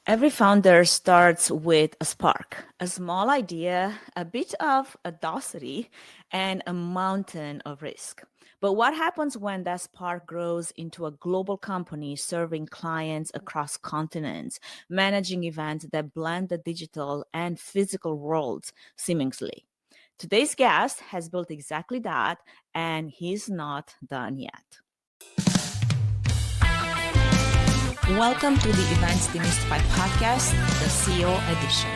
Every founder starts with a spark, a small idea, a bit of audacity, and a mountain of risk. But what happens when that spark grows into a global company serving clients across continents, managing events that blend the digital and physical worlds seamlessly? Today's guest has built exactly that, and he's not done yet. Welcome to the Events Demystified Podcast, the CEO edition.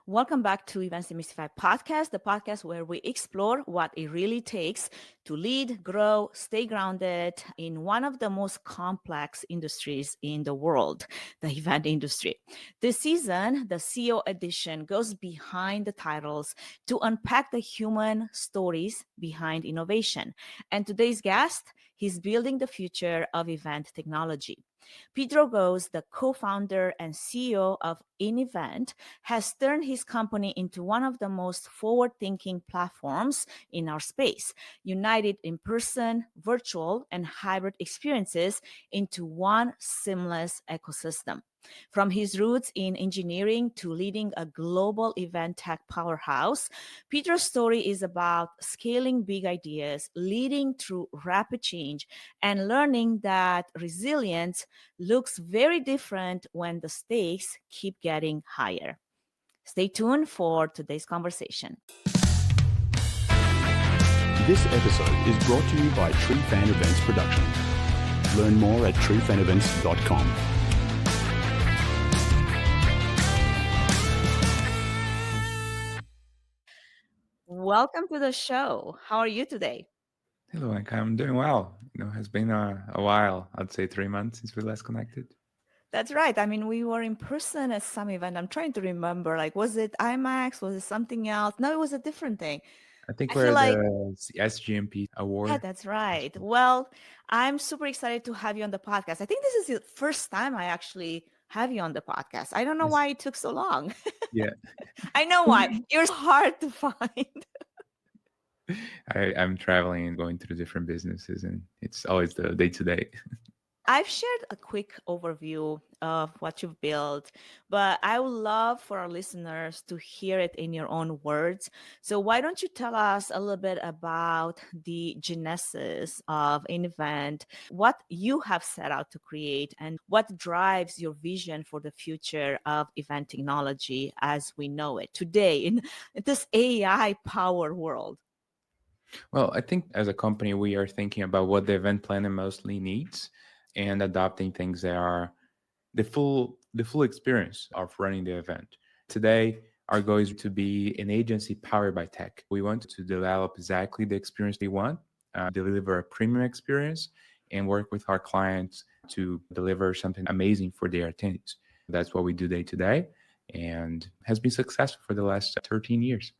Welcome back to Events Demystified Podcast, the podcast where we explore what it really takes to lead, grow, stay grounded in one of the most complex industries in the world, the event industry. This season, the CEO edition goes behind the titles to unpack the human stories behind innovation. And today's guest, he's building the future of event technology. Pedro Goes, the co-founder and CEO of inEvent, has turned his company into one of the most forward-thinking platforms in our space, united in-person, virtual, and hybrid experiences into one seamless ecosystem. From his roots in engineering to leading a global event tech powerhouse, Peter's story is about scaling big ideas, leading through rapid change, and learning that resilience looks very different when the stakes keep getting higher. Stay tuned for today's conversation. This episode is brought to you by True Fan Events Production. Learn more at truefanevents.com. Welcome to the show. How are you today? Hello, Anka. I'm doing well. It's been a while. I'd say 3 months since we last connected. That's right. I mean, we were in person at some event. I'm trying to remember, like, was it IMAX? Was it something else? No, it was a different thing. I think I we're feel at like, the SGMP yeah, award. that's right. Well, I'm super excited to have you on the podcast. I think this is the first time I actually have you on the podcast. I don't know Yes. why it took so long. Yeah, I know why. You're hard to find. I'm traveling and going through different businesses, and it's always the day to day. I've shared a quick overview of what you've built, but I would love for our listeners to hear it in your own words. So why don't you tell us a little bit about the genesis of inEvent, what you have set out to create, and what drives your vision for the future of event technology as we know it today in this AI power world? Well, I think as a company, we are thinking about what the event planner mostly needs and adopting things that are the full experience of running the event. Today, our goal is to be an agency powered by tech. We want to develop exactly the experience they want, deliver a premium experience, and work with our clients to deliver something amazing for their attendees. That's what we do day to day, and has been successful for the last 13 years.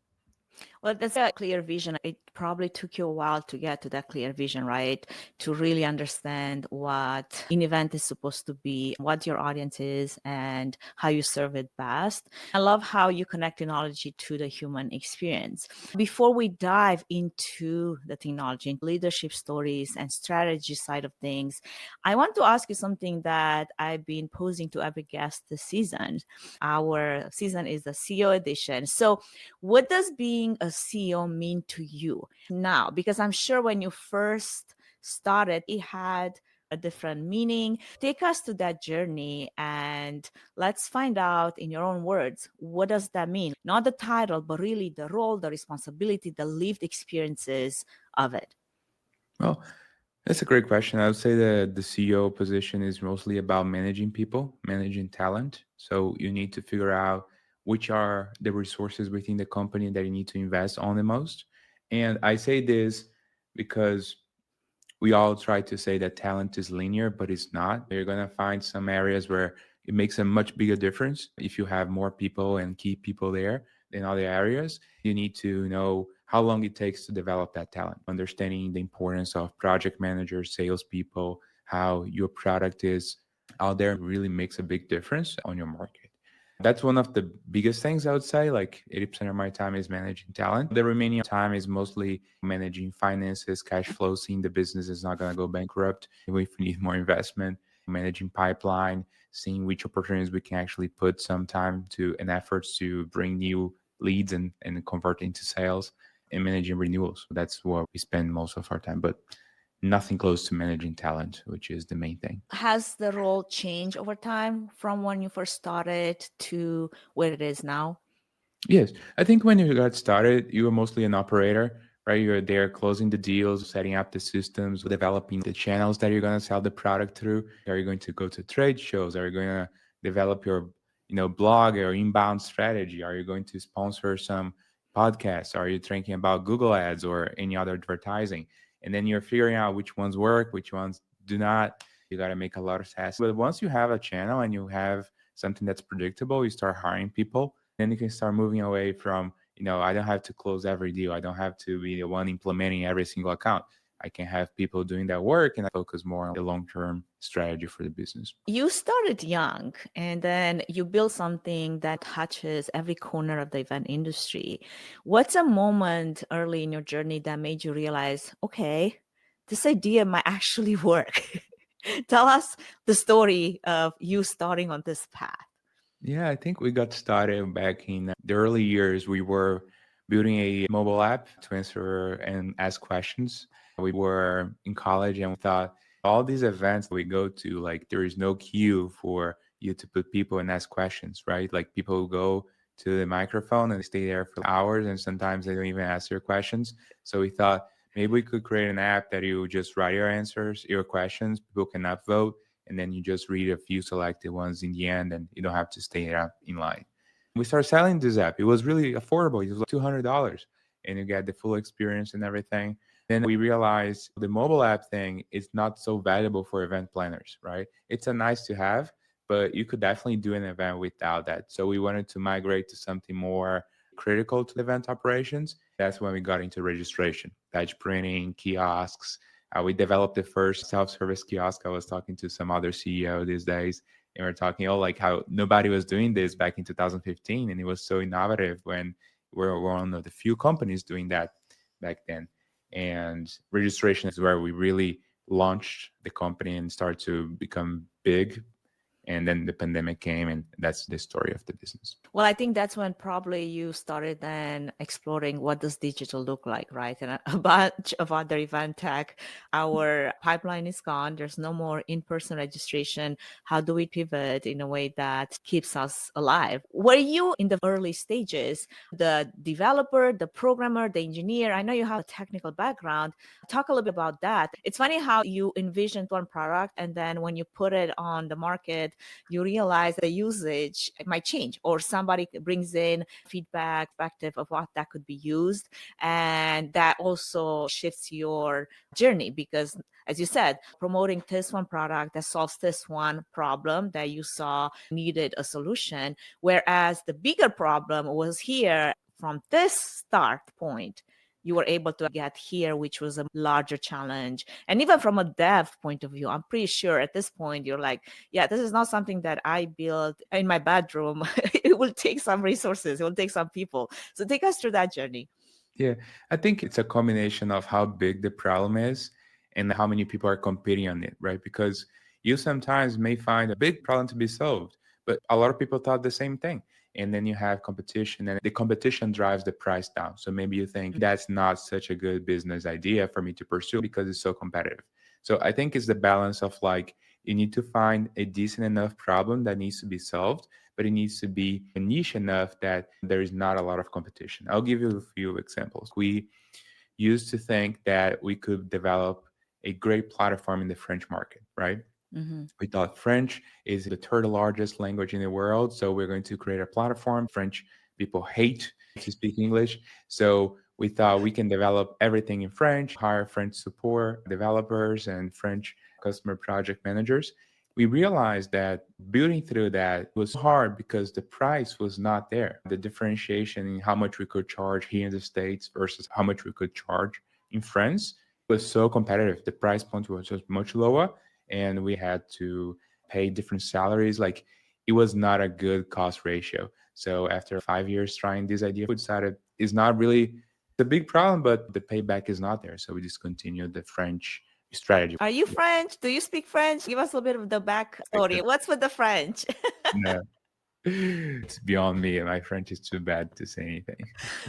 Well, that's a clear vision. It probably took you a while to get to that clear vision, right? To really understand what an event is supposed to be, what your audience is, and how you serve it best. I love how you connect technology to the human experience. Before we dive into the technology, leadership stories, and strategy side of things, I want to ask you something that I've been posing to every guest this season. Our season is the CEO edition. So, what does being a CEO mean to you now? Because I'm sure when you first started, it had a different meaning. Take us to that journey and let's find out in your own words, what does that mean? Not the title, but really the role, the responsibility, the lived experiences of it. Well, that's a great question. I would say that the CEO position is mostly about managing people, managing talent. So you need to figure out which are the resources within the company that you need to invest on the most. And I say this because we all try to say that talent is linear, but it's not. You're going to find some areas where it makes a much bigger difference if you have more people and keep people there than other areas. You need to know how long it takes to develop that talent, understanding the importance of project managers, salespeople, how your product is out there really makes a big difference on your market. That's one of the biggest things I would say. Like 80% of my time is managing talent. The remaining time is mostly managing finances, cash flow, seeing the business is not going to go bankrupt if we need more investment, managing pipeline, seeing which opportunities we can actually put some time to and efforts to bring new leads and convert into sales, and managing renewals. That's what we spend most of our time, but nothing close to managing talent, which is the main thing. Has the role changed over time from when you first started to where it is now? Yes. I think when you got started, you were mostly an operator, right? You're there closing the deals, setting up the systems, developing the channels that you're going to sell the product through. Are you going to go to trade shows? Are you going to develop your, blog or inbound strategy? Are you going to sponsor some podcasts? Are you thinking about Google ads or any other advertising? And then you're figuring out which ones work, which ones do not. You got to make a lot of tests. But once you have a channel and you have something that's predictable, you start hiring people. Then you can start moving away from, I don't have to close every deal. I don't have to be the one implementing every single account. I can have people doing that work and I focus more on the long-term strategy for the business. You started young and then you built something that touches every corner of the event industry. What's a moment early in your journey that made you realize, okay, this idea might actually work? Tell us the story of you starting on this path. Yeah, I think we got started back in the early years. We were building a mobile app to answer and ask questions. We were in college and we thought all these events we go to, like there is no queue for you to put people and ask questions, right? Like people go to the microphone and stay there for hours and sometimes they don't even ask your questions. So we thought maybe we could create an app that you just write your answers, your questions, people can upvote, and then you just read a few selected ones in the end and you don't have to stay in line. We started selling this app. It was really affordable. It was like $200 and you get the full experience and everything. Then we realized the mobile app thing is not so valuable for event planners, right? It's a nice to have, but you could definitely do an event without that. So we wanted to migrate to something more critical to event operations. That's when we got into registration, badge printing, kiosks. We developed the first self-service kiosk. I was talking to some other CEO these days, and we're talking, like how nobody was doing this back in 2015, and it was so innovative when we're one of the few companies doing that back then. And registration is where we really launched the company and started to become big. And then the pandemic came, and that's the story of the business. Well, I think that's when probably you started then exploring what does digital look like, right? And a bunch of other event tech, our pipeline is gone. There's no more in-person registration. How do we pivot in a way that keeps us alive? Were you in the early stages, the developer, the programmer, the engineer? I know you have a technical background. Talk a little bit about that. It's funny how you envisioned one product and then when you put it on the market, you realize the usage might change or somebody brings in feedback perspective of what that could be used. And that also shifts your journey because as you said, promoting this one product that solves this one problem that you saw needed a solution. Whereas the bigger problem was here from this start point, you were able to get here, which was a larger challenge. And even from a dev point of view, I'm pretty sure at this point, you're like, yeah, this is not something that I built in my bedroom. It will take some resources. It will take some people. So take us through that journey. Yeah, I think it's a combination of how big the problem is and how many people are competing on it, right? Because you sometimes may find a big problem to be solved, but a lot of people thought the same thing. And then you have competition, and the competition drives the price down. So maybe you think that's not such a good business idea for me to pursue because it's so competitive. So I think it's the balance of like, you need to find a decent enough problem that needs to be solved, but it needs to be niche enough that there is not a lot of competition. I'll give you a few examples. We used to think that we could develop a great platform in the French market, right? Mm-hmm. We thought French is the third largest language in the world. So we're going to create a platform. French people hate to speak English. So we thought we can develop everything in French, hire French support developers and French customer project managers. We realized that building through that was hard because the price was not there. The differentiation in how much we could charge here in the States versus how much we could charge in France was so competitive. The price point was just much lower, and we had to pay different salaries. Like it was not a good cost ratio. So after 5 years trying this idea, we decided it's not really the big problem, but the payback is not there. So we discontinued the French strategy. Are you French? Do you speak French? Give us a little bit of the back story. What's with the French? No, it's beyond me. My French is too bad to say anything.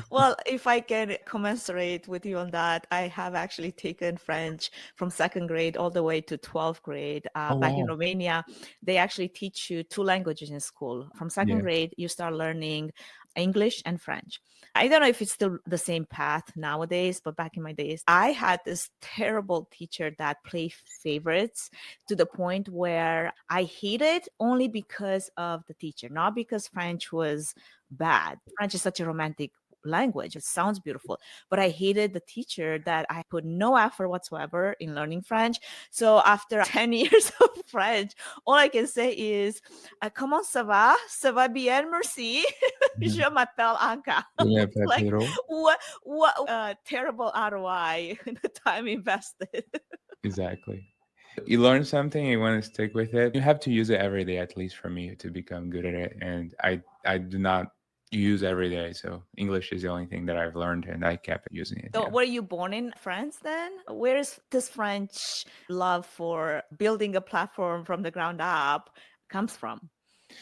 Well, if I can commensurate with you on that, I have actually taken French from second grade all the way to 12th grade. Oh Back in wow. Romania, they actually teach you two languages in school. From second Yeah. grade, you start learning English and French. I don't know if it's still the same path nowadays, but back in my days, I had this terrible teacher that played favorites to the point where I hated only because of the teacher, not because French was bad. French is such a romantic language. It sounds beautiful, but I hated the teacher that I put no effort whatsoever in learning French. So after 10 years of French, all I can say is, comment ça va? Ça va bien, merci. Je m'appelle Anka. Yeah, Like, Pedro. what terrible ROI, the time invested. Exactly. You learn something, you want to stick with it. You have to use it every day, at least for me, to become good at it. And I do not use every day. So English is the only thing that I've learned, and I kept using it. So Yeah. were you born in France then? Where is this French love for building a platform from the ground up comes from?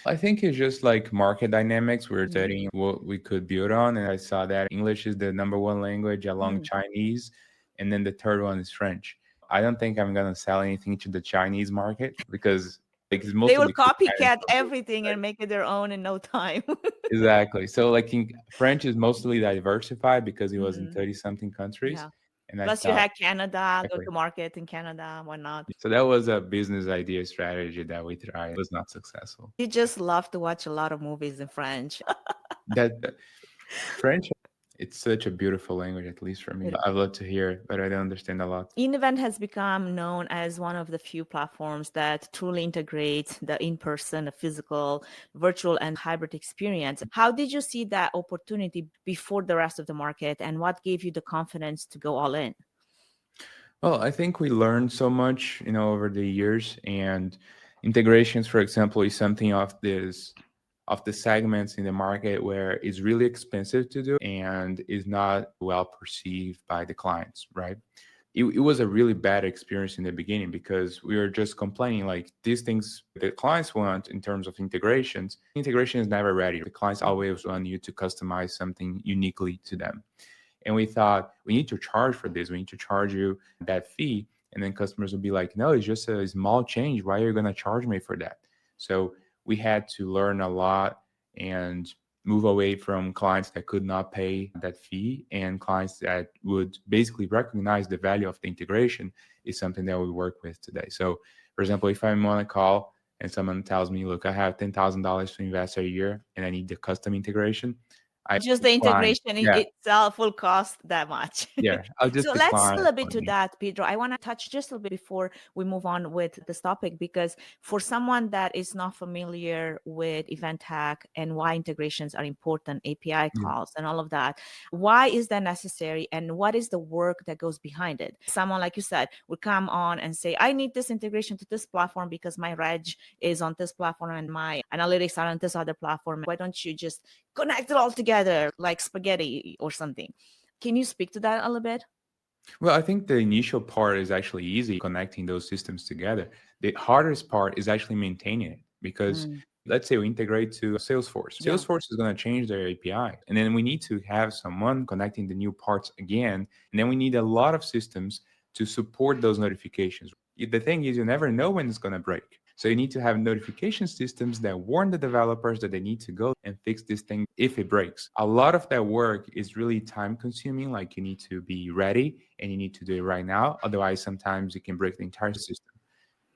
I think it's just like market dynamics. We're Mm. studying what we could build on. And I saw that English is the number one language along Mm. Chinese. And then the third one is French. I don't think I'm going to sell anything to the Chinese market because like it's They mostly will because China's copycat so big, everything right? and make it their own in no time. Exactly. So like in French is mostly diversified because it was in Mm, 30 something countries. yeah. And I Plus you thought, had Canada, go exactly. to market in Canada, why not? So that was a business idea strategy that we tried. It was not successful. You just love to watch a lot of movies in French. That French, it's such a beautiful language, at least for me. I love to hear it, but I don't understand a lot. inEvent has become known as one of the few platforms that truly integrates the in-person, the physical, virtual, and hybrid experience. How did you see that opportunity before the rest of the market, and what gave you the confidence to go all in? Well, I think we learned so much, over the years, and integrations, for example, is something of the segments in the market where it's really expensive to do and is not well perceived by the clients, right? It was a really bad experience in the beginning because we were just complaining like these things the clients want in terms of integrations. Integration is never ready. The clients always want you to customize something uniquely to them. And we thought we need to charge for this. We need to charge you that fee. And then customers would be like, no, it's just a small change. Why are you going to charge me for that? So we had to learn a lot and move away from clients that could not pay that fee and clients that would basically recognize the value of the integration is something that we work with today. So, for example, if I'm on a call and someone tells me, look, I have $10,000 to invest a year and I need the custom integration, I Just the decline. integration Yeah, itself will cost that much. yeah, I'll just So let's a decline little bit to accordingly. that, Pedro. I want to touch just a little bit before we move on with this topic, because for someone that is not familiar with event hack and why integrations are important, API Yeah. calls and all of that, why is that necessary and what is the work that goes behind it? Someone, like you said, would come on and say, I need this integration to this platform because my reg is on this platform and my analytics are on this other platform. Why don't you just connect it all together like spaghetti or something? Can you speak to that a little bit? Well, I think the initial part is actually easy connecting those systems together. The hardest part is actually maintaining it because Mm, let's say we integrate to Salesforce. yeah. Salesforce is going to change their API. And then we need to have someone connecting the new parts again. And then we need a lot of systems to support those notifications. The thing is, you never know when it's going to break. So you need to have notification systems that warn the developers that they need to go and fix this thing if it breaks. A lot of that work is really time consuming. Like you need to be ready and you need to do it right now. Otherwise, sometimes it can break the entire system.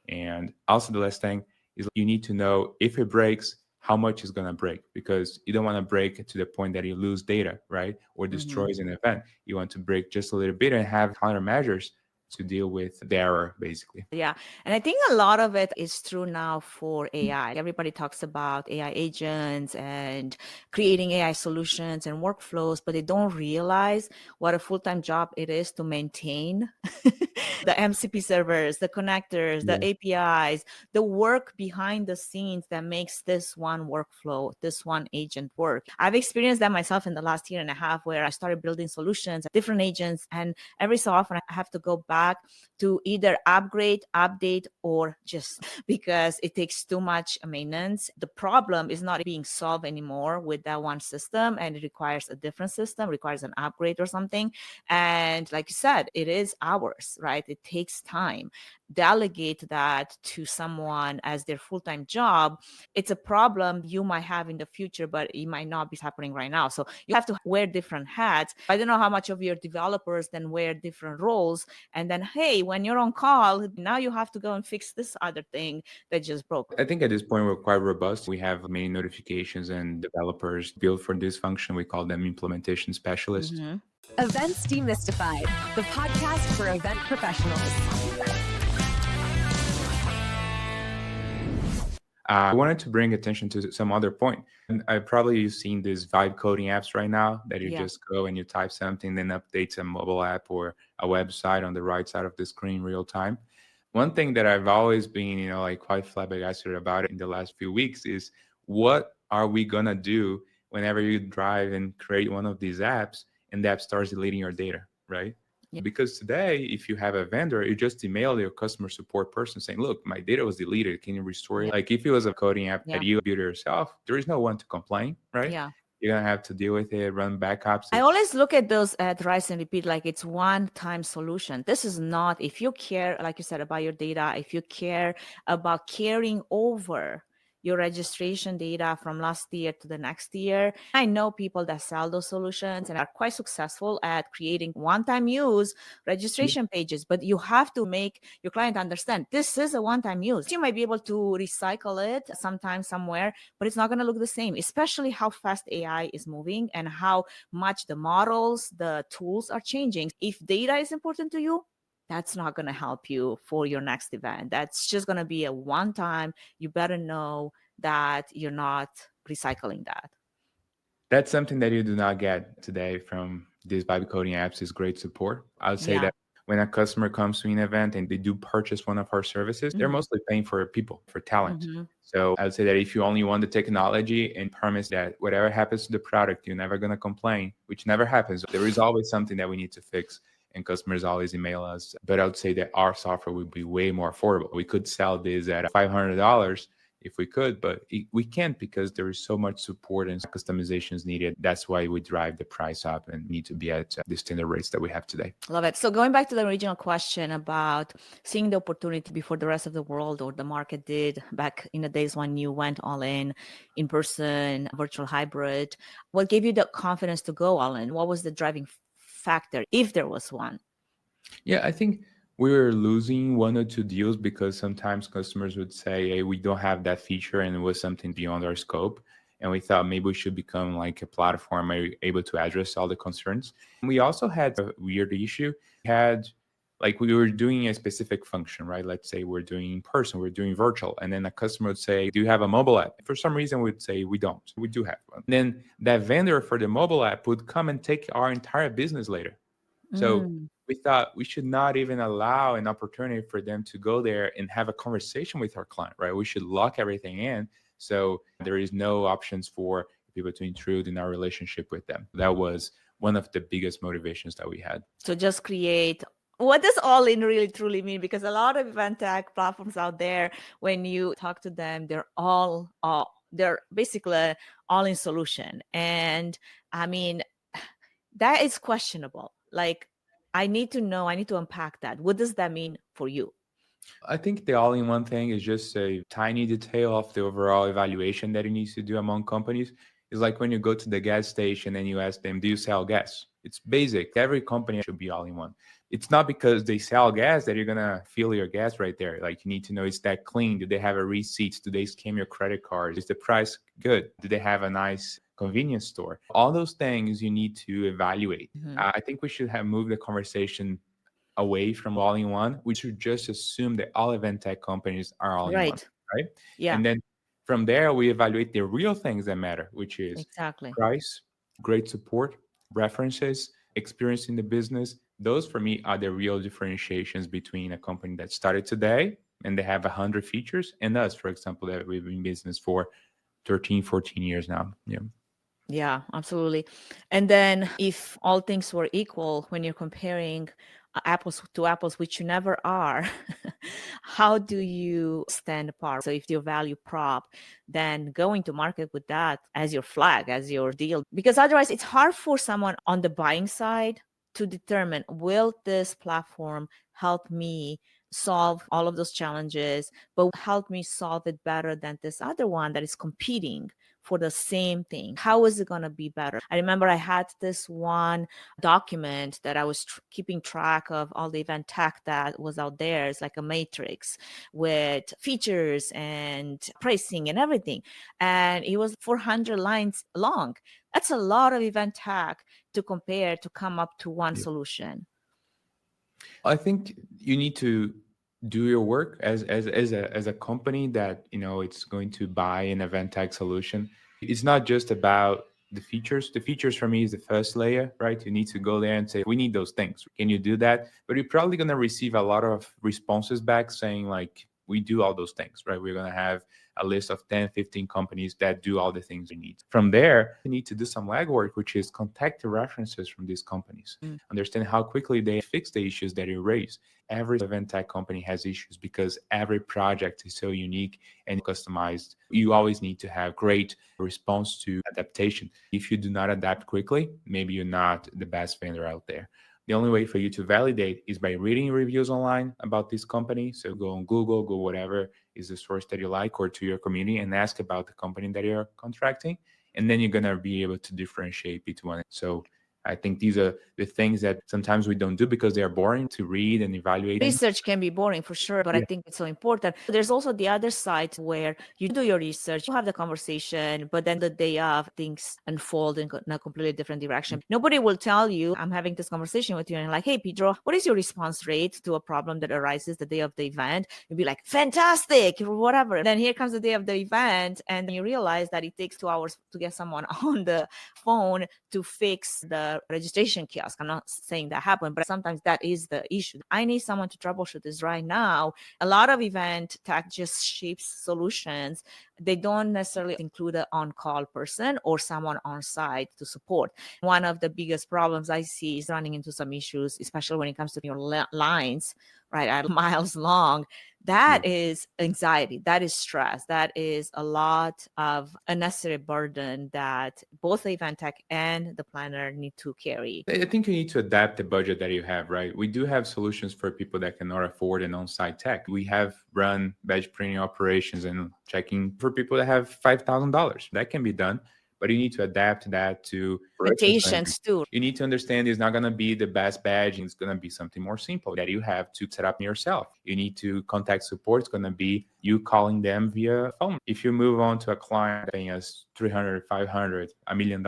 And also the last thing is you need to know if it breaks, how much is going to break, because you don't want to break it to the point that you lose data, right? Or Mhm. destroys an event. You want to break just a little bit and have countermeasures to deal with the error, basically. Yeah. And I think a lot of it is true now for AI. Everybody talks about AI agents and creating AI solutions and workflows, but they don't realize what a full-time job it is to maintain the MCP servers, the connectors, the Yeah. APIs, the work behind the scenes that makes this one workflow, this one agent work. I've experienced that myself in the last year and a half where I started building solutions, different agents, and every so often I have to go back back to either upgrade, update, or just because it takes too much maintenance. The problem is not being solved anymore with that one system, and it requires a different system, requires an upgrade or something. And like you said, it is hours, right? It takes time. Delegate that to someone as their full-time job. It's a problem you might have in the future, but it might not be happening right now. So you have to wear different hats. I don't know how much of your developers then wear different roles. And then, hey, when you're on call, now you have to go and fix this other thing that just broke. I think at this point we're quite robust. We have many notifications and developers built for this function. We call them implementation specialists. Mm-hmm. Events Demystified, the podcast for event professionals. I wanted to bring attention to some other point. And I've probably seen these vibe coding apps right now that you just go and you type something, then updates a mobile app or a website on the right side of the screen real time. One thing that I've always been, like quite flabbergasted about it in the last few weeks is what are we going to do whenever you drive and create one of these apps and the app starts deleting your data, right? Yeah. Because today, if you have a vendor, you just email your customer support person saying, look, my data was deleted. Can you restore it? Like if it was a coding app that you built yourself, there is no one to complain, right? Yeah. You're going to have to deal with it, run backups. I always look at those at Rise and Repeat like it's one-time solution. This is not, if you care, like you said, about your data, if you care about carrying over your registration data from last year to the next year. I know people that sell those solutions and are quite successful at creating one-time use registration pages, but you have to make your client understand this is a one-time use. You might be able to recycle it sometime somewhere, but it's not going to look the same, especially how fast AI is moving and how much the models, the tools are changing. If data is important to you, that's not going to help you for your next event. That's just going to be a one time. You better know that you're not recycling that. That's something that you do not get today from these vibe coding apps is great support. I would say that when a customer comes to an event and they do purchase one of our services, they're mostly paying for people, for talent. So I would say that if you only want the technology and promise that whatever happens to the product, you're never going to complain, which never happens. There is always something that we need to fix. And customers always email us. But I would say that our software would be way more affordable. We could sell this at $500 if we could, but we can't because there is so much support and customizations needed. That's why we drive the price up and need to be at the standard rates that we have today. Love it. So going back to the original question about seeing the opportunity before the rest of the world or the market did back in the days when you went all in person, virtual hybrid, what gave you the confidence to go all in? What was the driving factor, if there was one? Yeah, I think we were losing one or two deals because sometimes customers would say, hey, we don't have that feature and it was something beyond our scope. And we thought maybe we should become like a platform able to address all the concerns. And we also had a weird issue. We were doing a specific function, right? Let's say we're doing in person, we're doing virtual. And then a customer would say, do you have a mobile app? For some reason, we'd say we don't. We do have one. And then that vendor for the mobile app would come and take our entire business later. So we thought we should not even allow an opportunity for them to go there and have a conversation with our client, right? We should lock everything in. So there is no options for people to intrude in our relationship with them. That was one of the biggest motivations that we had. So just create. What does all in really truly mean? Because a lot of event tech platforms out there, when you talk to them, they're basically all in solution. And I mean, that is questionable. Like, I need to unpack that. What does that mean for you? I think the all-in-one thing is just a tiny detail of the overall evaluation that you need to do among companies. It's like when you go to the gas station and you ask them, do you sell gas? It's basic. Every company should be all-in-one. It's not because they sell gas that you're going to fill your gas right there. Like you need to know, is that clean? Do they have a receipt? Do they scan your credit card? Is the price good? Do they have a nice convenience store? All those things you need to evaluate. I think we should have moved the conversation away from all-in-one. We should just assume that all event tech companies are all-in-one, right? Yeah. And then from there, we evaluate the real things that matter, which is price, great support, references, experience in the business. Those for me are the real differentiations between a company that started today and they have 100 features and us, for example, that we've been in business for 13, 14 years now. Yeah, absolutely. And then if all things were equal, when you're comparing apples to apples, which you never are, how do you stand apart? So if your value prop, then going to market with that as your flag, as your deal, because otherwise it's hard for someone on the buying side to determine, will this platform help me solve all of those challenges, but help me solve it better than this other one that is competing for the same thing? How is it going to be better? I remember I had this one document that I was keeping track of all the event tech that was out there. It's like a matrix with features and pricing and everything. And it was 400 lines long. That's a lot of event tech to compare to come up to one solution. I think you need to do your work as a company that, you know, it's going to buy an event tech solution. It's not just about the features. The features for me is the first layer, right? You need to go there and say, we need those things. Can you do that? But you're probably going to receive a lot of responses back saying like, we do all those things, right? We're going to have a list of 10, 15 companies that do all the things you need. From there, you need to do some legwork, which is contact the references from these companies. Understand how quickly they fix the issues that you raise. Every event tech company has issues because every project is so unique and customized. You always need to have great response to adaptation. If you do not adapt quickly, maybe you're not the best vendor out there. The only way for you to validate is by reading reviews online about this company. So go on Google, go whatever is the source that you like, or to your community and ask about the company that you're contracting. And then you're going to be able to differentiate between it. So I think these are the things that sometimes we don't do because they are boring to read and evaluate. Research can be boring for sure, but I think it's so important. There's also the other side where you do your research, you have the conversation, but then the day of things unfold in a completely different direction. Nobody will tell you, I'm having this conversation with you and like, hey, Pedro, what is your response rate to a problem that arises the day of the event? You'd be like, fantastic, or whatever. And then here comes the day of the event, and you realize that it takes 2 hours to get someone on the phone to fix the registration kiosk. I'm not saying that happened, but sometimes that is the issue. I need someone to troubleshoot this right now. A lot of event tech just ships solutions. They don't necessarily include an on-call person or someone on site to support. One of the biggest problems I see is running into some issues, especially when it comes to your lines, right, are miles long. That is anxiety, that is stress, that is a lot of unnecessary burden that both the event tech and the planner need to carry. I think you need to adapt the budget that you have, right? We do have solutions for people that cannot afford an on-site tech. We have run badge printing operations and checking for people that have $5,000. That can be done, but you need to adapt that to limitations too. You need to understand it's not going to be the best badge. It's going to be something more simple that you have to set up yourself. You need to contact support. It's going to be you calling them via phone. If you move on to a client paying us $300, $500, $1 million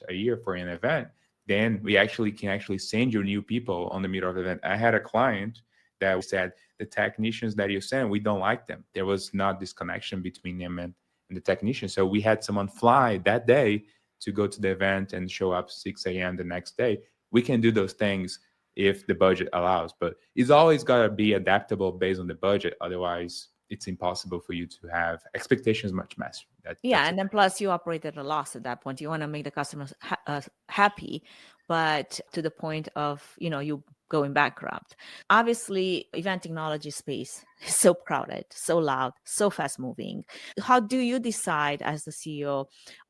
a year for an event, then we can send you new people on the middle of the event. I had a client that said, the technicians that you send, we don't like them. There was not this connection between them and the technician. So we had someone fly that day to go to the event and show up 6 a.m. the next day. We can do those things if the budget allows, but it's always got to be adaptable based on the budget. Otherwise, it's impossible for you to have expectations much less. And then plus you operate at a loss at that point. You want to make the customers happy, but to the point of, you going bankrupt. Obviously, event technology space is so crowded, so loud, so fast moving. How do you decide as the CEO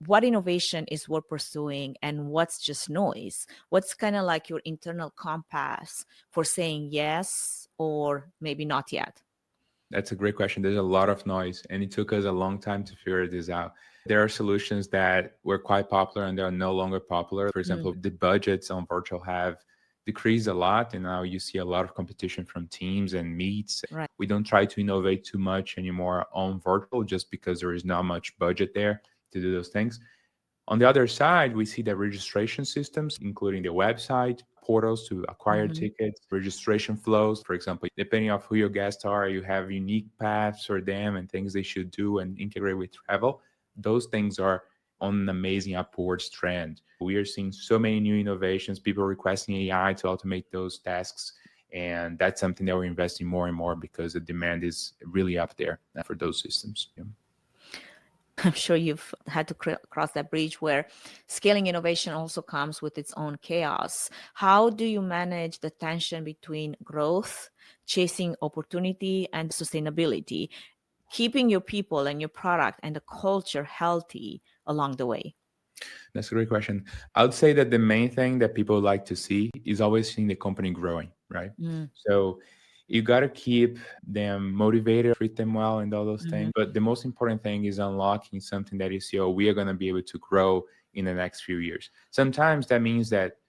what innovation is worth pursuing and what's just noise? What's kind of like your internal compass for saying yes or maybe not yet? That's a great question. There's a lot of noise, and it took us a long time to figure this out. There are solutions that were quite popular and they are no longer popular. For example, the budgets on virtual have decreased a lot, and now you see a lot of competition from Teams and Meets. Right. We don't try to innovate too much anymore on virtual just because there is not much budget there to do those things. On the other side, we see that registration systems, including the website, portals to acquire tickets, registration flows. For example, depending on who your guests are, you have unique paths for them and things they should do and integrate with travel. Those things are on an amazing upwards trend. We are seeing so many new innovations, people requesting AI to automate those tasks. And that's something that we're investing more and more because the demand is really up there for those systems. I'm sure you've had to cross that bridge where scaling innovation also comes with its own chaos. How do you manage the tension between growth, chasing opportunity, and sustainability, keeping your people and your product and the culture healthy along the way? That's a great question. I would say that the main thing that people like to see is always seeing the company growing, right? Mm, So you got to keep them motivated, treat them well, and all those mhm, things. But the most important thing is unlocking something that you see, oh, we are going to be able to grow in the next few years. Sometimes that means that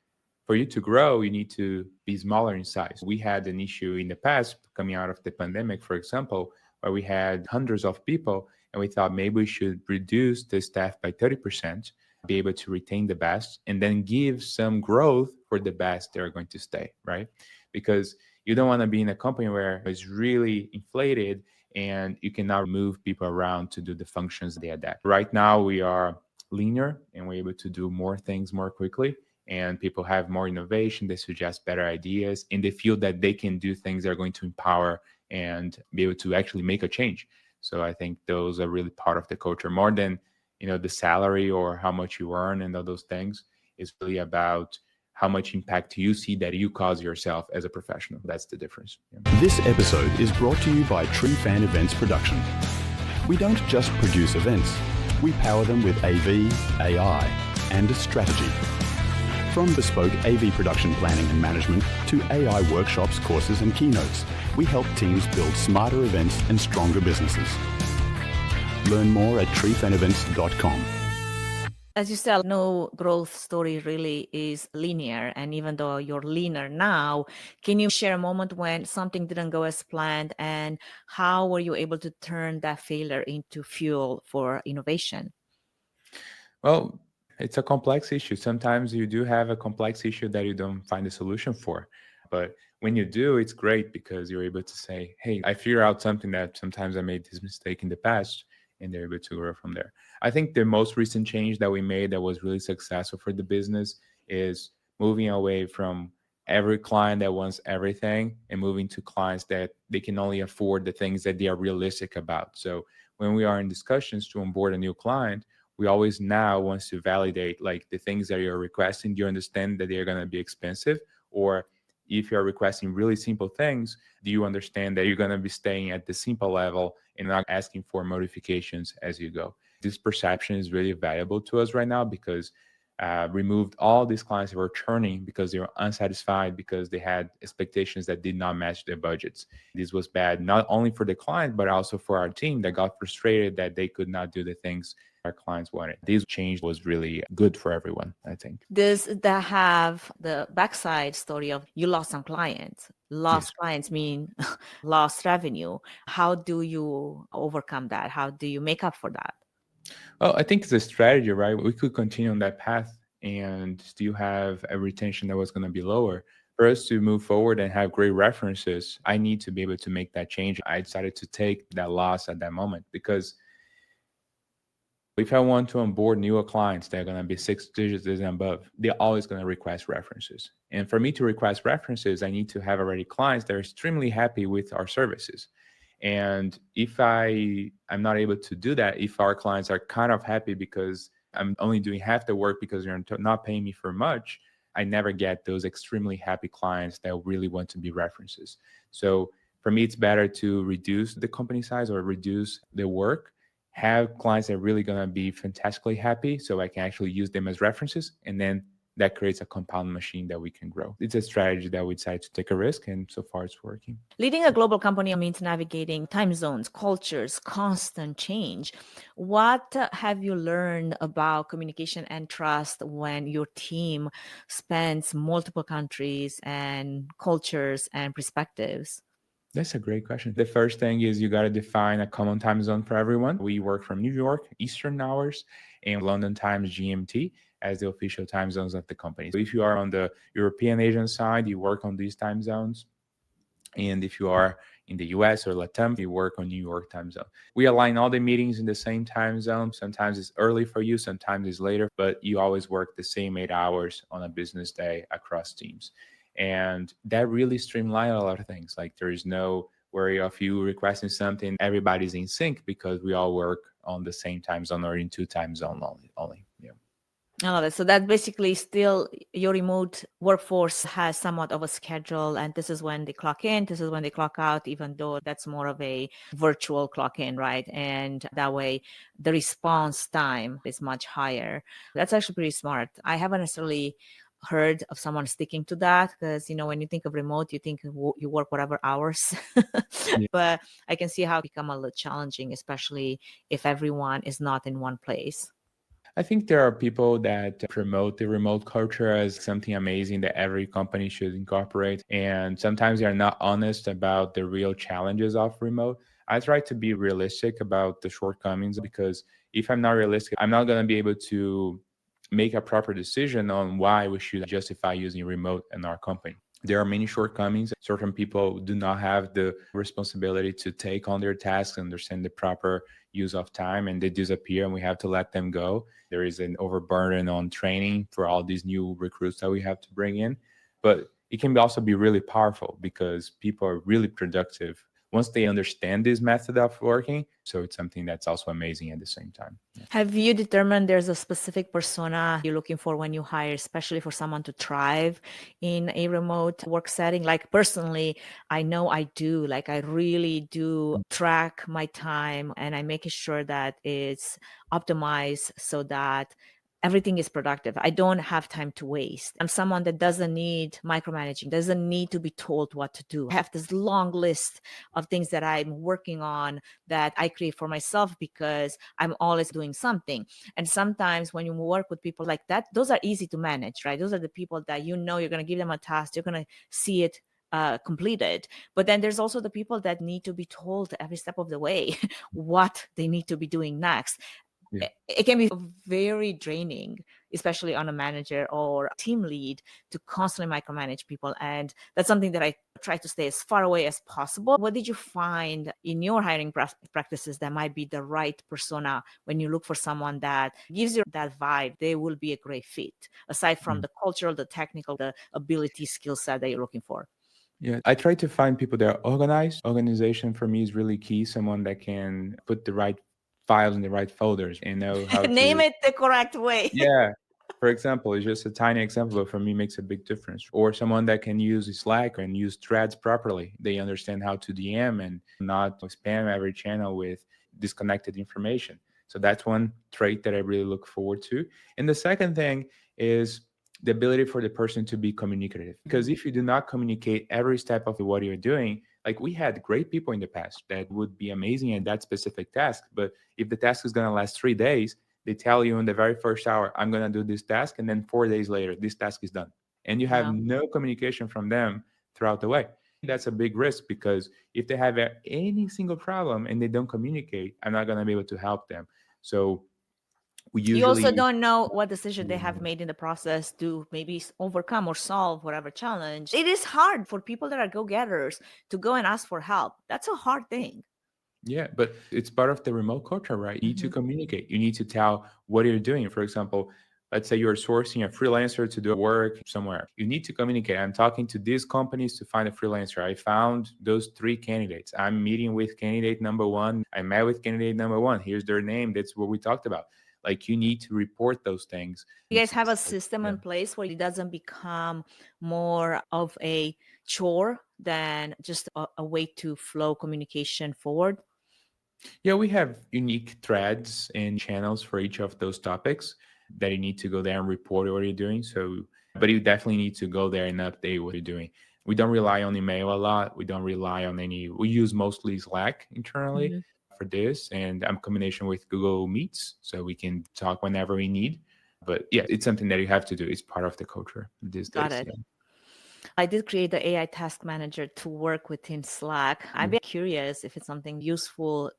for you to grow, you need to be smaller in size. We had an issue in the past coming out of the pandemic, for example, where we had hundreds of people and we thought maybe we should reduce the staff by 30%, be able to retain the best, and then give some growth for the best that are going to stay, right? Because you don't want to be in a company where it's really inflated and you cannot move people around to do the functions they adapt. Right now, we are leaner and we're able to do more things more quickly, and people have more innovation, they suggest better ideas, and they feel that they can do things that are going to empower and be able to actually make a change. So I think those are really part of the culture more than the salary or how much you earn and all those things. Is really about how much impact you see that you cause yourself as a professional. That's the difference. Yeah. This episode is brought to you by True Fan Events Production. We don't just produce events, we power them with AV, AI, and strategy. From bespoke AV production planning and management to AI workshops, courses, and keynotes, we help teams build smarter events and stronger businesses. Learn more at truefanevents.com. As you said, no growth story really is linear. And even though you're leaner now, can you share a moment when something didn't go as planned, and how were you able to turn that failure into fuel for innovation? Well, it's a complex issue. Sometimes you do have a complex issue that you don't find a solution for. But when you do, it's great because you're able to say, hey, I figure out something that sometimes I made this mistake in the past, and they're able to grow from there. I think the most recent change that we made that was really successful for the business is moving away from every client that wants everything and moving to clients that they can only afford the things that they are realistic about. So when we are in discussions to onboard a new client, we always now wants to validate like the things that you're requesting. Do you understand that they're going to be expensive? Or if you're requesting really simple things, do you understand that you're going to be staying at the simple level and not asking for modifications as you go? This perception is really valuable to us right now because removed all these clients that were churning because they were unsatisfied because they had expectations that did not match their budgets. This was bad not only for the client but also for our team that got frustrated that they could not do the things our clients wanted. This change was really good for everyone, I think. Does that have the backside story of you lost some clients? Lost Yes. clients mean lost revenue. How do you overcome that? How do you make up for that? Well, I think it's a strategy, right? We could continue on that path and still have a retention that was going to be lower. For us to move forward and have great references, I need to be able to make that change. I decided to take that loss at that moment because if I want to onboard newer clients that are going to be 6 digits and above, they're always going to request references. And for me to request references, I need to have already clients that are extremely happy with our services. And if I'm not able to do that, if our clients are kind of happy because I'm only doing half the work because you're not paying me for much, I never get those extremely happy clients that really want to be references. So for me, it's better to reduce the company size or reduce the work, have clients that are really going to be fantastically happy so I can actually use them as references, and then that creates a compound machine that we can grow. It's a strategy that we decided to take a risk, and so far it's working. Leading a global company means navigating time zones, cultures, constant change. What have you learned about communication and trust when your team spans multiple countries and cultures and perspectives? That's a great question. The first thing is you got to define a common time zone for everyone. We work from New York, Eastern hours, and London times GMT as the official time zones of the company. So if you are on the European Asian side, you work on these time zones. And if you are in the US or Latam, you work on New York time zone. We align all the meetings in the same time zone. Sometimes it's early for you, sometimes it's later, but you always work the same 8 hours on a business day across teams. And that really streamlined a lot of things. Like there is no worry of you requesting something. Everybody's in sync because we all work on the same time zone or in two time zone only. Yeah. I love it. So that basically still your remote workforce has somewhat of a schedule, and this is when they clock in, this is when they clock out, even though that's more of a virtual clock in, right? And that way the response time is much higher. That's actually pretty smart. I haven't necessarily heard of someone sticking to that because, when you think of remote, you think you work whatever hours. Yeah. But I can see how it become a little challenging, especially if everyone is not in one place. I think there are people that promote the remote culture as something amazing that every company should incorporate. And sometimes they are not honest about the real challenges of remote. I try to be realistic about the shortcomings because if I'm not realistic, I'm not going to be able to make a proper decision on why we should justify using remote in our company. There are many shortcomings. Certain people do not have the responsibility to take on their tasks, understand the proper use of time, and they disappear and we have to let them go. There is an overburden on training for all these new recruits that we have to bring in. But it can also be really powerful because people are really productive once they understand this method of working. So it's something that's also amazing at the same time. Yeah. Have you determined there's a specific persona you're looking for when you hire, especially for someone to thrive in a remote work setting? Like personally, I know I do. Like I really do track my time and I make sure that it's optimized so that everything is productive. I don't have time to waste. I'm someone that doesn't need micromanaging, doesn't need to be told what to do. I have this long list of things that I'm working on that I create for myself because I'm always doing something. And sometimes when you work with people like that, those are easy to manage, right? Those are the people that you're going to give them a task, you're going to see it completed. But then there's also the people that need to be told every step of the way what they need to be doing next. Yeah. It can be very draining, especially on a manager or team lead, to constantly micromanage people. And that's something that I try to stay as far away as possible. What did you find in your hiring practices that might be the right persona when you look for someone that gives you that vibe? They will be a great fit, aside from the cultural, the technical, the ability, skill set that you're looking for. Yeah, I try to find people that are organized. Organization for me is really key. Someone that can put the right files in the right folders and know how Name to. it the correct way. Yeah. For example, it's just a tiny example, but for me makes a big difference. Or someone that can use Slack and use threads properly. They understand how to DM and not spam every channel with disconnected information. So that's one trait that I really look forward to. And the second thing is the ability for the person to be communicative. Because if you do not communicate every step of what you're doing, like we had great people in the past that would be amazing at that specific task. But if the task is going to last 3 days, they tell you in the very first hour, I'm going to do this task. And then 4 days later, this task is done. And you have no communication from them throughout the way. That's a big risk because if they have any single problem and they don't communicate, I'm not going to be able to help them. So we usually. You also don't know what decision they have made in the process to maybe overcome or solve whatever challenge. It is hard for people that are go-getters to go and ask for help. That's a hard thing. Yeah, but it's part of the remote culture, right? You need to communicate. You need to tell what you're doing. For example, let's say you're sourcing a freelancer to do work somewhere. You need to communicate. I'm talking to these companies to find a freelancer. I found those 3 candidates. I'm meeting with candidate number 1. I met with candidate number 1. Here's their name. That's what we talked about. Like you need to report those things. You guys have a system in place where it doesn't become more of a chore than just a way to flow communication forward? Yeah, we have unique threads and channels for each of those topics that you need to go there and report what you're doing. So, but you definitely need to go there and update what you're doing. We don't rely on email a lot. We don't rely on we use mostly Slack internally for this and I'm combination with Google Meets. So we can talk whenever we need. But yeah, it's something that you have to do. It's part of the culture these Got days. it. Yeah. I did create the AI task manager to work within Slack. I'd be curious if it's something useful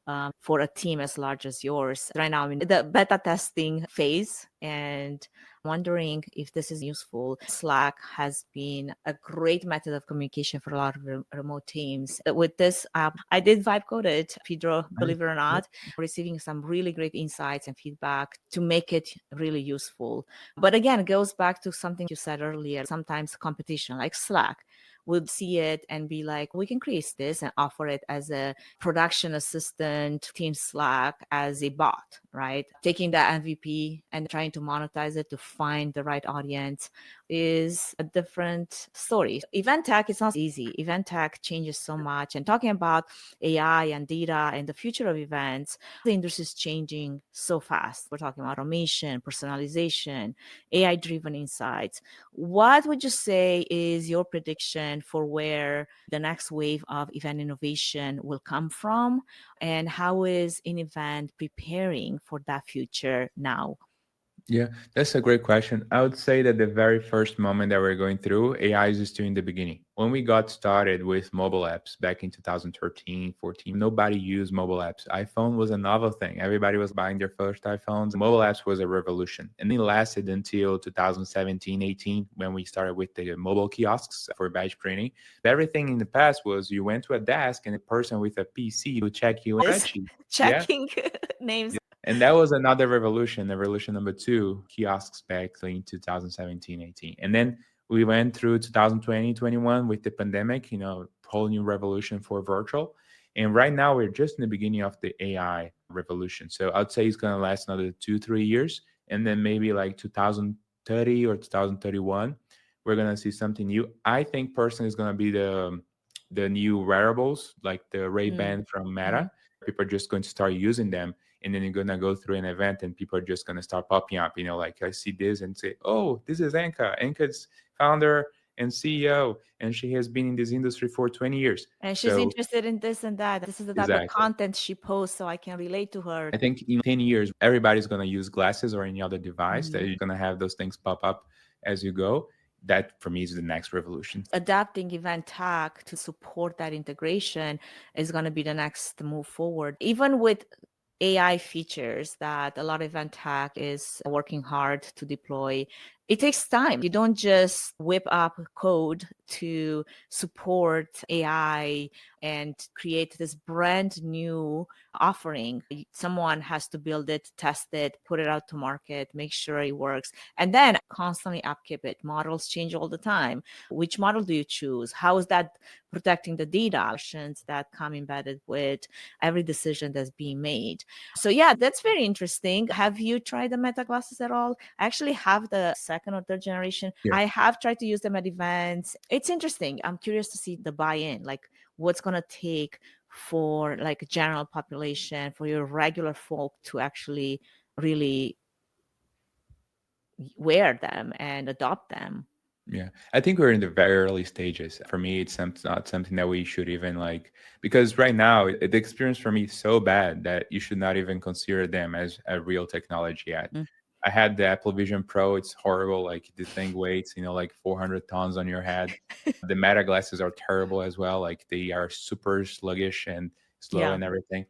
for a team as large as yours. Right now, I'm in the beta testing phase and wondering if this is useful. Slack has been a great method of communication for a lot of remote teams. With this app, I did vibe code it, Pedro, believe it or not, receiving some really great insights and feedback to make it really useful. But again, it goes back to something you said earlier, sometimes competition like Slack. would see it and be like, we can create this and offer it as a production assistant, Team Slack as a bot, right? Taking that MVP and trying to monetize it to find the right audience is a different story. Event tech is not easy. Event tech changes so much. And talking about AI and data and the future of events, the industry is changing so fast. We're talking about automation, personalization, AI driven insights. What would you say is your prediction for where the next wave of event innovation will come from? And how is inEvent preparing for that future now? Yeah, that's a great question. I would say that the very first moment that we're going through, AI is still in the beginning. When we got started with mobile apps back in 2013, 14, nobody used mobile apps. iPhone was a novel thing. Everybody was buying their first iPhones. Mobile apps was a revolution. And it lasted until 2017, 18, when we started with the mobile kiosks for badge printing. Everything in the past was you went to a desk and a person with a PC would check you in a spreadsheet. Yeah. Checking names. And that was another revolution, revolution number two, kiosks back in 2017, 18. And then we went through 2020, 21 with the pandemic, whole new revolution for virtual. And right now we're just in the beginning of the AI revolution. So I'd say it's going to last another 2-3 years. And then maybe like 2030 or 2031, we're going to see something new. I think personally is going to be the new wearables, like the Ray-Ban from Meta. People are just going to start using them, and then you're going to go through an event and people are just going to start popping up, like I see this and say, oh, this is Anka's founder and CEO, and she has been in this industry for 20 years. And she's interested in this and that. This is the type of content she posts, so I can relate to her. I think in 10 years, everybody's going to use glasses or any other device that you're going to have those things pop up as you go. That for me is the next revolution. Adapting event tech to support that integration is going to be the next move forward. Even with AI features that a lot of event tech is working hard to deploy, it takes time. You don't just whip up code to support AI and create this brand new offering. Someone has to build it, test it, put it out to market, make sure it works, and then constantly upkeep it. Models change all the time. Which model do you choose? How is that protecting the data options that come embedded with every decision that's being made? So yeah, that's very interesting. Have you tried the Meta glasses at all? I actually have the second or third generation. Yeah. I have tried to use them at events. It's interesting. I'm curious to see the buy-in, like what's going to take for like a general population, for your regular folk to actually really wear them and adopt them. Yeah, I think we're in the very early stages. For me, it's not something that we should even because right now the experience for me is so bad that you should not even consider them as a real technology yet. I had the Apple Vision Pro. It's horrible. Like the thing weighs, like 400 tons on your head. The Meta glasses are terrible as well. Like they are super sluggish and slow and everything.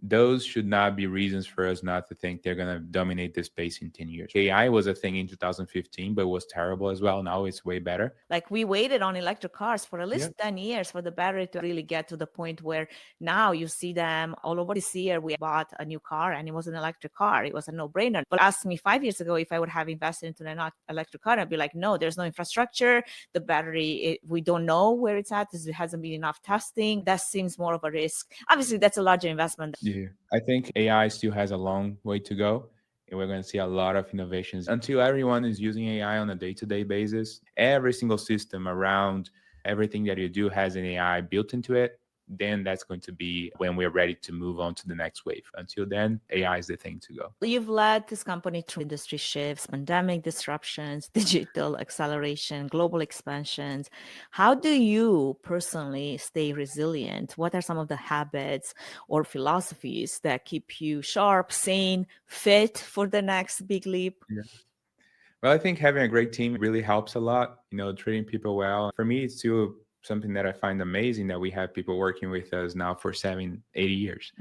Those should not be reasons for us not to think they're going to dominate this space in 10 years. AI was a thing in 2015, but it was terrible as well. Now it's way better. Like we waited on electric cars for at least 10 years for the battery to really get to the point where now you see them all over. This year, we bought a new car and it was an electric car. It was a no-brainer. But ask me 5 years ago if I would have invested into an electric car, I'd be like, no, there's no infrastructure. The battery, we don't know where it's at. There hasn't been enough testing. That seems more of a risk. Obviously, that's a larger investment. Yeah, I think AI still has a long way to go. And we're going to see a lot of innovations until everyone is using AI on a day-to-day basis. Every single system around everything that you do has an AI built into it. Then that's going to be when we're ready to move on to the next wave. Until then, AI is the thing to go. You've led this company through industry shifts, pandemic disruptions, digital acceleration, global expansions. How do you personally stay resilient? What are some of the habits or philosophies that keep you sharp, sane, fit for the next big leap? Yeah. Well, I think having a great team really helps a lot, treating people well. For me, it's still something that I find amazing that we have people working with us now for 70-80 years.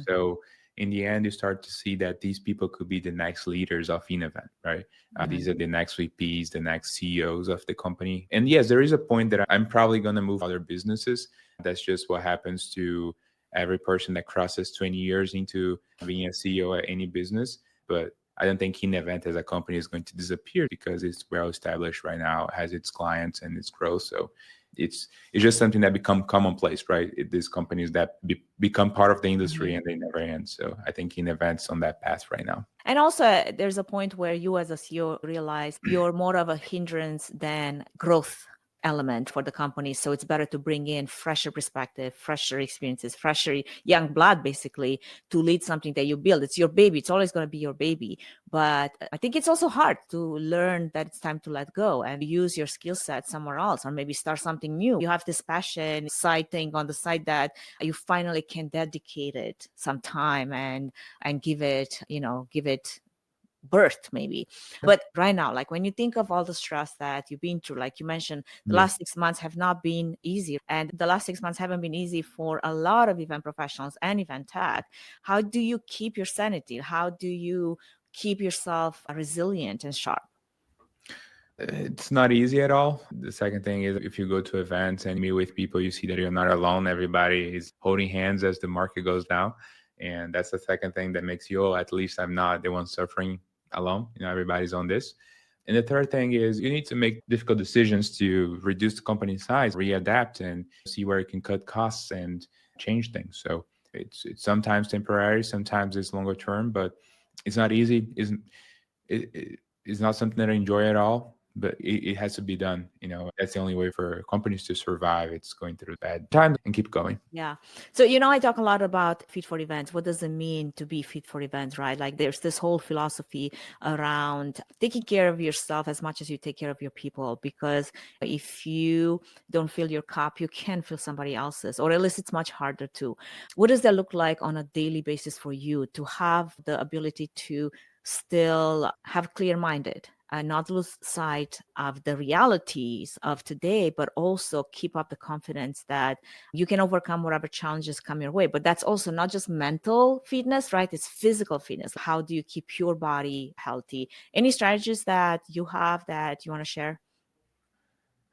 So in the end, you start to see that these people could be the next leaders of inEvent, right? These are the next VPs, the next CEOs of the company. And yes, there is a point that I'm probably going to move other businesses. That's just what happens to every person that crosses 20 years into being a CEO at any business. But I don't think inEvent as a company is going to disappear because it's well established right now, has its clients and its growth. So it's just something that become commonplace, right? These companies that become part of the industry Mhm. and they never end. So I think inEvent's on that path right now. And also, there's a point where you as a CEO realize you're more of a hindrance than growth element for the company. So it's better to bring in fresher perspective, fresher experiences, fresher young blood, basically, to lead something that you build. It's your baby. It's always going to be your baby. But I think it's also hard to learn that it's time to let go and use your skill set somewhere else, or maybe start something new. You have this passion side thing on the side that you finally can dedicate it some time and give it, give it birth maybe. But right now, like when you think of all the stress that you've been through, like you mentioned, the Yeah. last 6 months have not been easy, and the last 6 months haven't been easy for a lot of event professionals and event tech. How do you keep your sanity? How do you keep yourself resilient and sharp? It's not easy at all. The second thing is if you go to events and meet with people, you see that you're not alone. Everybody is holding hands as the market goes down. And that's the second thing that makes you, oh, at least I'm not the one suffering alone. Everybody's on this. And the third thing is you need to make difficult decisions to reduce the company size, readapt, and see where you can cut costs and change things. So it's sometimes temporary, sometimes it's longer term, but it's not easy. It's not something that I enjoy at all, but it has to be done. That's the only way for companies to survive. It's going through bad times and keep going. Yeah. So, I talk a lot about fit for events. What does it mean to be fit for events, right? Like there's this whole philosophy around taking care of yourself as much as you take care of your people, because if you don't fill your cup, you can fill somebody else's, or at least it's much harder to. What does that look like on a daily basis for you to have the ability to still have clear-minded and not lose sight of the realities of today, but also keep up the confidence that you can overcome whatever challenges come your way? But that's also not just mental fitness, right? It's physical fitness. How do you keep your body healthy? Any strategies that you have that you want to share?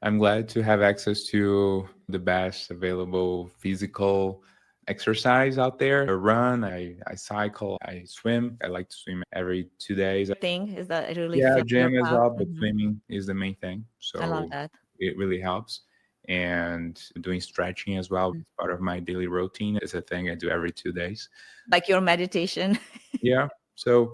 I'm glad to have access to the best available physical exercise out there. I run, I cycle, I swim. I like to swim every 2 days. Thing is that it really Yeah, fills your gym as cup. well, but Mhm. swimming is the main thing. I love So that. it really helps. And doing stretching as well Mm. is part of my daily routine. It's a thing I do every 2 days. Like your meditation. Yeah. So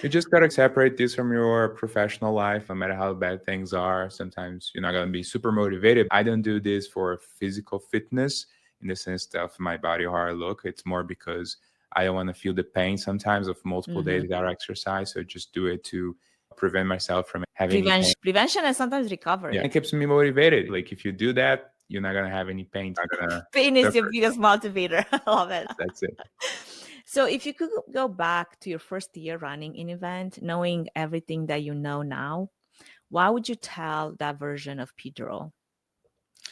you just got to separate this from your professional life, no matter how bad things are. Sometimes you're not going to be super motivated. I don't do this for physical fitness in the sense of my body or how I look. It's more because I don't want to feel the pain sometimes of multiple days Mhm. without exercise. So just do it to prevent myself from having any pain. Prevention and sometimes recovery. Yeah, it keeps me motivated. Like if you do that, you're not going to have any pain. You're not going to Pain is your suffer. biggest motivator. I love it. That's it. So if you could go back to your first year running inEvent, knowing everything that you know now, why would you tell that version of Pedro?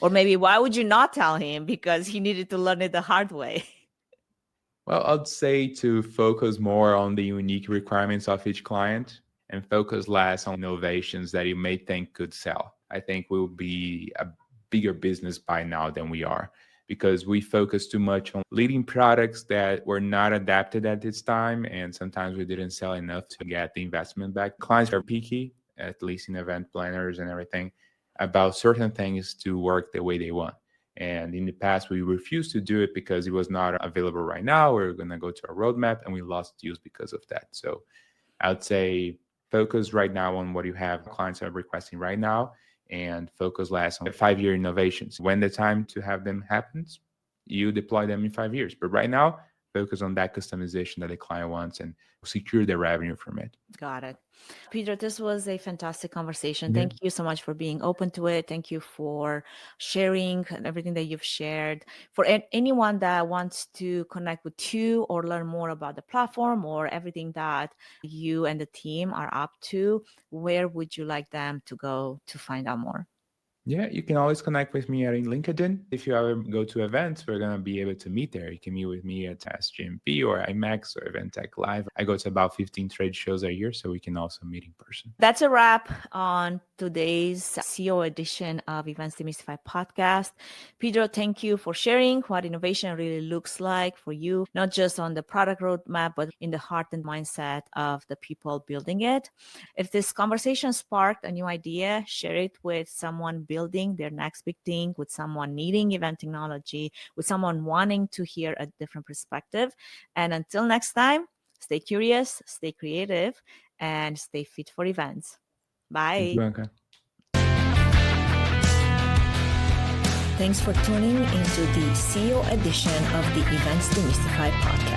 Or maybe why would you not tell him because he needed to learn it the hard way? Well, I'd say to focus more on the unique requirements of each client and focus less on innovations that you may think could sell. I think we'll be a bigger business by now than we are because we focus too much on leading products that were not adapted at this time. And sometimes we didn't sell enough to get the investment back. Clients are picky, at least in event planners and everything, about certain things to work the way they want. And in the past, we refused to do it because it was not available right now. We're going to go to a roadmap and we lost deals because of that. So I would say focus right now on what you have clients are requesting right now and focus less on 5-year innovations. When the time to have them happens, you deploy them in 5 years. But right now, focus on that customization that the client wants and secure the revenue from it. Got it. Pedro, this was a fantastic conversation. Yeah. Thank you so much for being open to it. Thank you for sharing everything that you've shared. For anyone that wants to connect with you or learn more about the platform or everything that you and the team are up to, where would you like them to go to find out more? Yeah, you can always connect with me at LinkedIn. If you ever go to events, we're going to be able to meet there. You can meet with me at SGMP or IMAX or Event Tech Live. I go to about 15 trade shows a year, so we can also meet in person. That's a wrap on today's CEO edition of Events Demystified Podcast. Pedro, thank you for sharing what innovation really looks like for you, not just on the product roadmap, but in the heart and mindset of the people building it. If this conversation sparked a new idea, share it with someone building building their next big thing, with someone needing event technology, with someone wanting to hear a different perspective. And until next time, stay curious, stay creative, and stay fit for events. Thank you, Bye. Anka. Thanks for tuning into the CEO edition of the Events Demystified podcast.